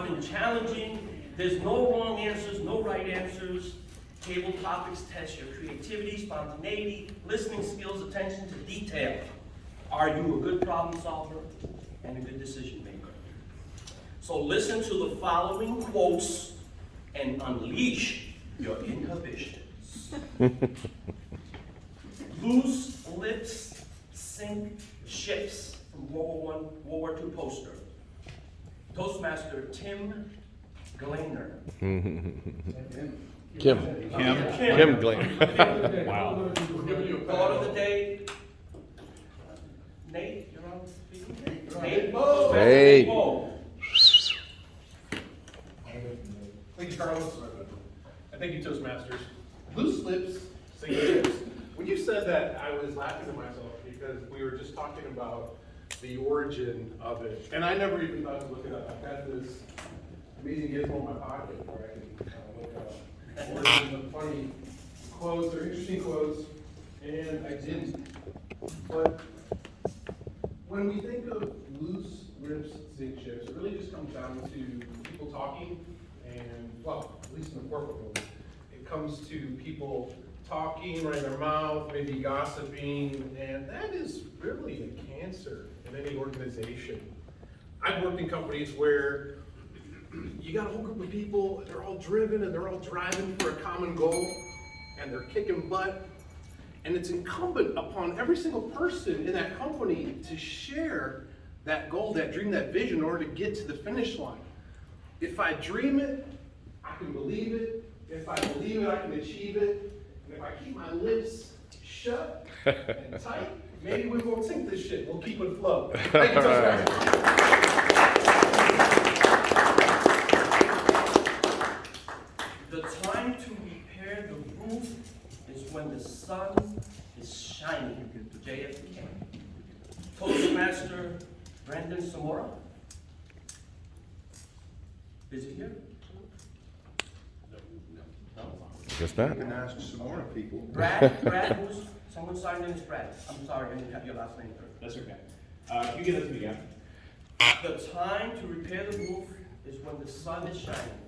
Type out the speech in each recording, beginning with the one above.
been challenging. There's no wrong answers, no right answers. Table topics test your creativity, spontaneity, listening skills, attention to detail. Are you a good problem solver and a good decision maker? So listen to the following quotes and unleash your inhibitions. Loose lips sink ships, from World War II poster. Toastmaster Tim Glainer. Kim Glenn. Wow. Thought of the day. Nate, you're on speaking. Nate. Hey. Thank you, Carlos. And thank you, Toastmasters. Loose lips, sink ships. When you said that, I was laughing to myself because we were just talking about the origin of it. And I never even thought to look it up. I've got this amazing gizmo in my pocket where I can look up origin of funny quotes or interesting quotes. And I didn't. But when we think of loose lips, sink ships, it really just comes down to people talking. And, well, at least in the corporate world, it comes to people talking, running their mouth, maybe gossiping, and that is really a cancer in any organization. I've worked in companies where you got a whole group of people, they're all driven and they're all driving for a common goal, and they're kicking butt, and it's incumbent upon every single person in that company to share that goal, that dream, that vision in order to get to the finish line. If I dream it, I can believe it. If I believe it, I can achieve it. And if I keep my lips shut and tight, maybe we won't sink this shit. We'll keep it afloat. Thank you, Toastmasters. The time to repair the roof is when the sun is shining. JFK. Toastmaster Brandon Samora. Is he here? No. Guess not. You can ask some more people. Brad, who's, someone signed in as Brad. I'm sorry, I didn't have your last name first. That's okay. Can you get us again? The time to repair the roof is when the sun is shining.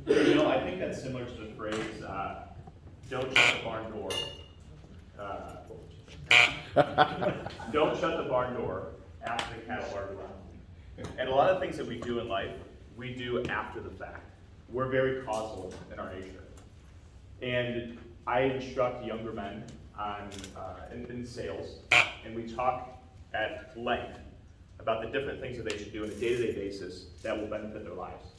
You know, I think that's similar to the phrase, don't shut the barn door. Don't shut the barn door after the cattle are gone. And a lot of things that we do in life, we do after the fact. We're very causal in our nature. And I instruct younger men on in sales, and we talk at length about the different things that they should do on a day-to-day basis that will benefit their lives.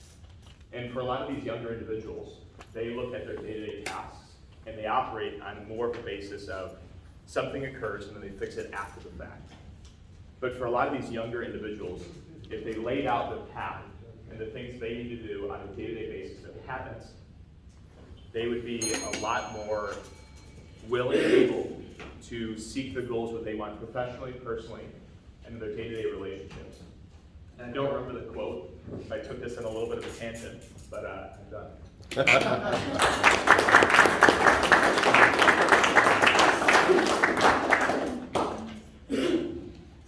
And for a lot of these younger individuals, they look at their day-to-day tasks and they operate on more of a basis of something occurs and then they fix it after the fact. But for a lot of these younger individuals, if they laid out the path and the things they need to do on a day-to-day basis of habits, they would be a lot more willing and able to seek the goals that they want professionally, personally, and in their day-to-day relationships. And I don't remember the quote. I took this in a little bit of a tangent, but I'm done.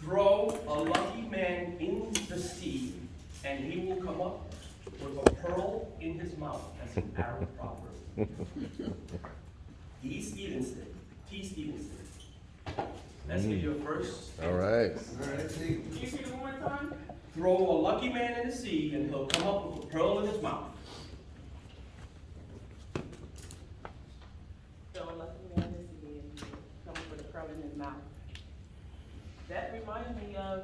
Throw a lucky man in the sea, and he will come up with a pearl in his mouth. That's an Arab proverb. T. Stevenson. Let's get your first. All right. Can you see it one more time? Throw a lucky man in the sea, and he'll come up with a pearl in his mouth. Throw a lucky man in the sea and come up with a pearl in his mouth. That reminds me of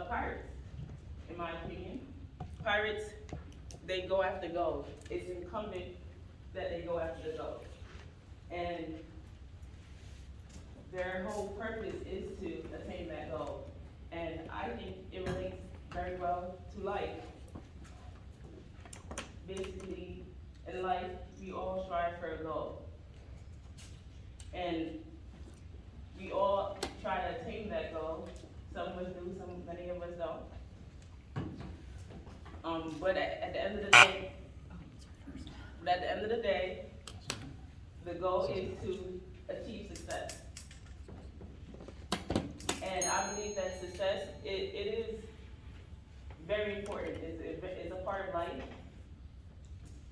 pirates, in my opinion. Pirates, they go after gold. It's incumbent that they go after the gold. And their whole purpose is to attain that goal. And I think it relates very well to life. Basically, in life, we all strive for a goal. And we all try to attain that goal. Some of us do, many of us don't. But at the end of the day, the goal is to achieve success. And I believe that success, it is very important. It's a part of life.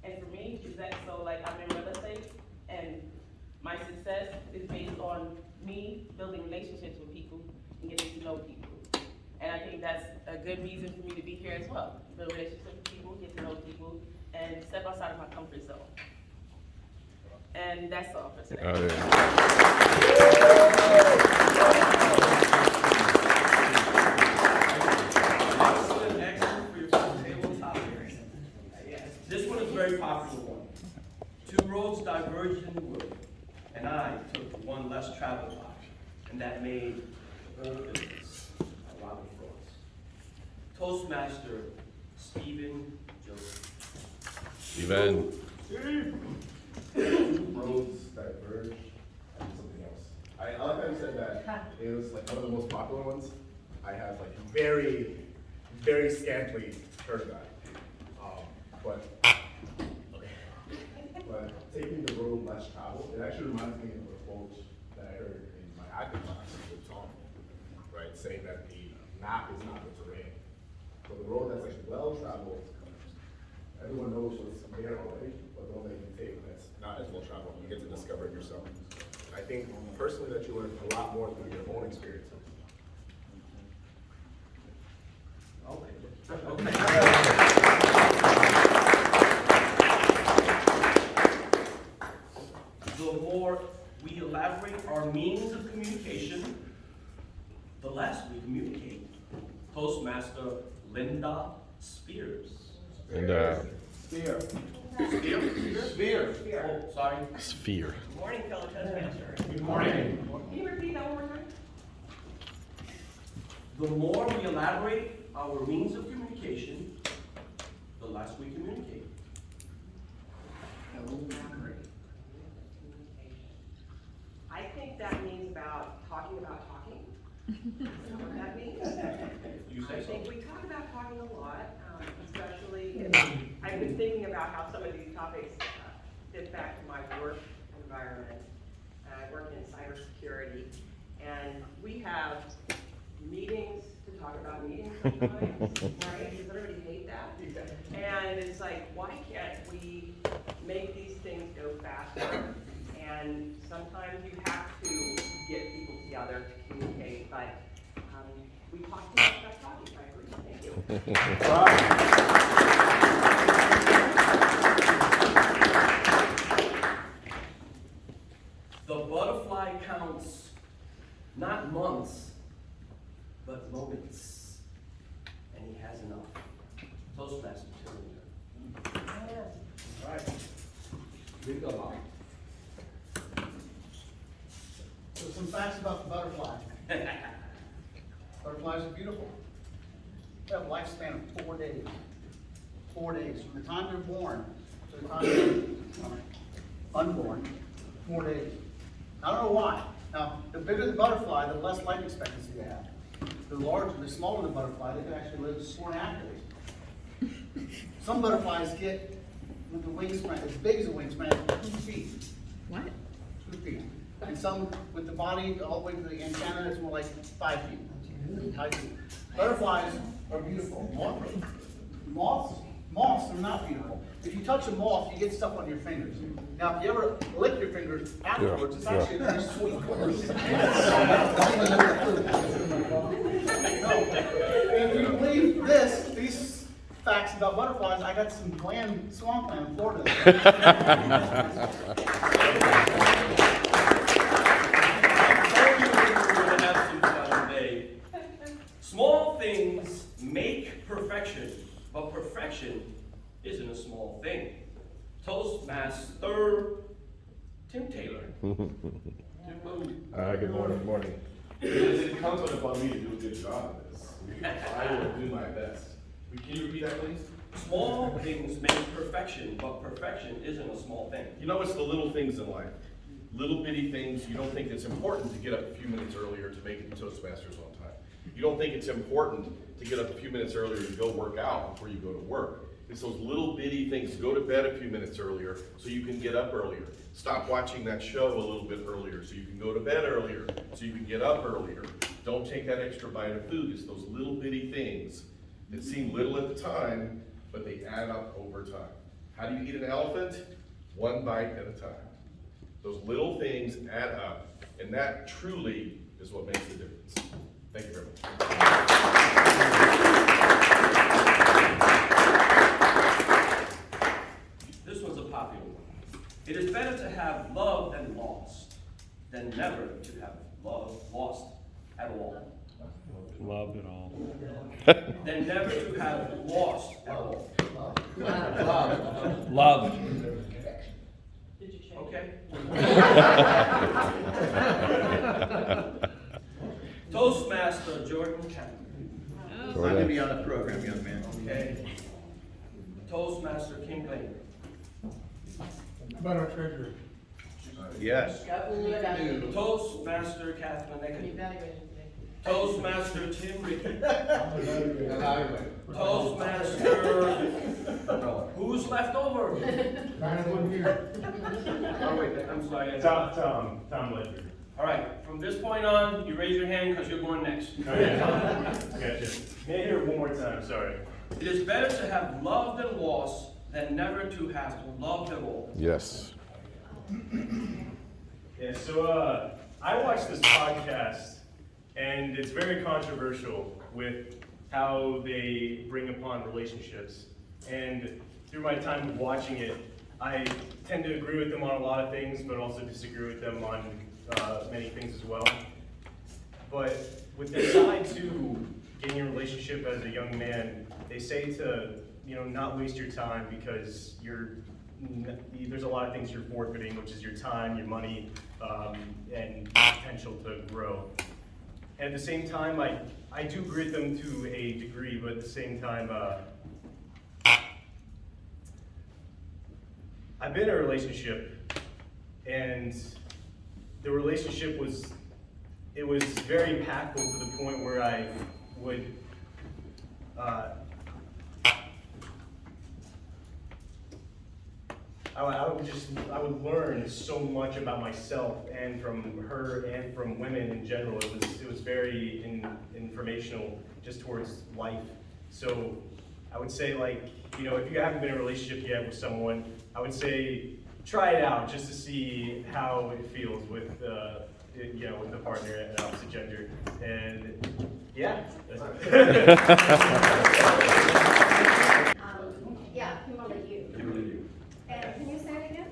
And for me, is that so like I'm in real estate and my success is based on me building relationships with people and getting to know people. And I think that's a good reason for me to be here as well. Build relationships with people, get to know people, and step outside of my comfort zone. And that's all for today. Oh, yeah. Excellent, excellent for your first table topic. Yes, this one is a very popular one. Two roads diverged in the wood, and I took one less traveled path, and that made the whole difference. A lot of frauds. Toastmaster Stephen Joseph. Steven. Two roads diverge and something else. I like how you said that it was like one of the most popular ones. I have like very, very scantily heard that. But taking the road less traveled, it actually reminds me of a quote that I heard in my acting class with Tom, right? Saying that the map is not the terrain. So the road that's like well traveled, everyone knows what's there already, but the one that you take that's not as well traveled, you get to discover it yourself. I think personally that you learn a lot more through your own experiences. The more we elaborate our means of communication, the less we communicate. Toastmaster Linda Spears. And Spear. Oh, sorry. sphere. Good morning, fellow Toastmasters. Good morning. Can you repeat that one more time? The more we elaborate our means of communication, the less we communicate. I think that means talking about talking. Is that what that means? You I say so. think we talk about talking a lot, especially, I've been thinking about how some of these topics fit back to my work environment. I work in cybersecurity, and we have meetings to talk about meetings sometimes, right? Does everybody hate that? And it's like, why can't we make these things go faster? And sometimes you have to get people together to communicate, but we talk too much about talking, I agree. Thank you. The butterfly counts not months, but moments. And he has enough. Toastmaster Tillinger. All right. Read along. So some facts about the butterfly. Butterflies are beautiful. They have a lifespan of 4 days. 4 days, from the time they're born to the time they're unborn, 4 days. I don't know why. Now, the bigger the butterfly, the less life expectancy they have. The larger, the smaller the butterfly, they can actually live 4.5 days. Some butterflies get, with the wingspan, as big as a wingspan, 2 feet. What? 2 feet. And some with the body all the way to the antenna, it's more like 5 feet. 5 feet. Butterflies are beautiful. Moths are not beautiful. If you touch a moth, you get stuff on your fingers. Now, if you ever lick your fingers afterwards, it's actually a very sweet color. No. If you believe these facts about butterflies, I got some swampland in Florida. Small things make perfection, but perfection isn't a small thing. Toastmaster Tim Taylor. Good morning. It is incumbent upon me to do a good job of this. I will do my best. Can you repeat that, please? Small things make perfection, but perfection isn't a small thing. You know, it's the little things in life. Little bitty things. You don't think it's important to get up a few minutes earlier to make it to Toastmasters on time. You don't think it's important to get up a few minutes earlier to go work out before you go to work. It's those little bitty things. Go to bed a few minutes earlier so you can get up earlier. Stop watching that show a little bit earlier so you can go to bed earlier, so you can get up earlier. Don't take that extra bite of food. It's those little bitty things It seemed little at the time, but they add up over time. How do you eat an elephant? One bite at a time. Those little things add up, and that truly is what makes the difference. Thank you very much. This one's a popular one. It is better to have loved and lost than never to have lost at all. Love it all. Than never to have lost at all. Love. Did you change? Okay? Toastmaster Jordan Cameron. I'm gonna be on the program, young man. Okay? Toastmaster Kim Glenn. About our treasurer. Yes. Toastmaster Catherine Eckert. Toastmaster Tim Ricky. Toastmaster. Who's left over? One here. Oh, wait, I'm sorry. Tom Ledger. All right, from this point on, you raise your hand because you're going next. Okay, gotcha. May I hear it one more time, sorry. It is better to have loved and lost than never to have loved at all. Yes. Yeah, so I watched this podcast, and it's very controversial with how they bring upon relationships. And through my time watching it, I tend to agree with them on a lot of things, but also disagree with them on many things as well. But with the side to getting a relationship as a young man, they say to not waste your time because there's a lot of things you're forfeiting, which is your time, your money, and potential to grow. And at the same time, I do agree with them to a degree, but at the same time, I've been in a relationship, and the relationship was very impactful to the point where I would I would learn so much about myself and from her and from women in general. It was very informational just towards life. So I would say if you haven't been in a relationship yet with someone, I would say try it out just to see how it feels with with a partner and opposite gender. And yeah, that's it. Yeah, Kimberly, you. And can you say it again?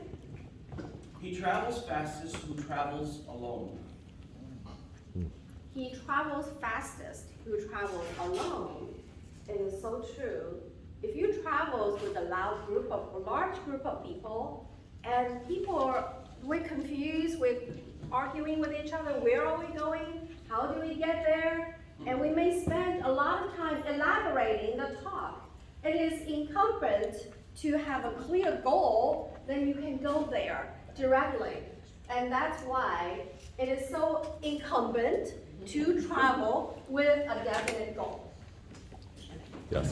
He travels fastest who travels alone. He travels fastest who travels alone. It is so true. If you travel with a large group of people, and we're confused, we're arguing with each other, where are we going? How do we get there? And we may spend a lot of time elaborating the talk. It is incumbent to have a clear goal, then you can go there directly. And that's why it is so incumbent to travel with a definite goal. Yes.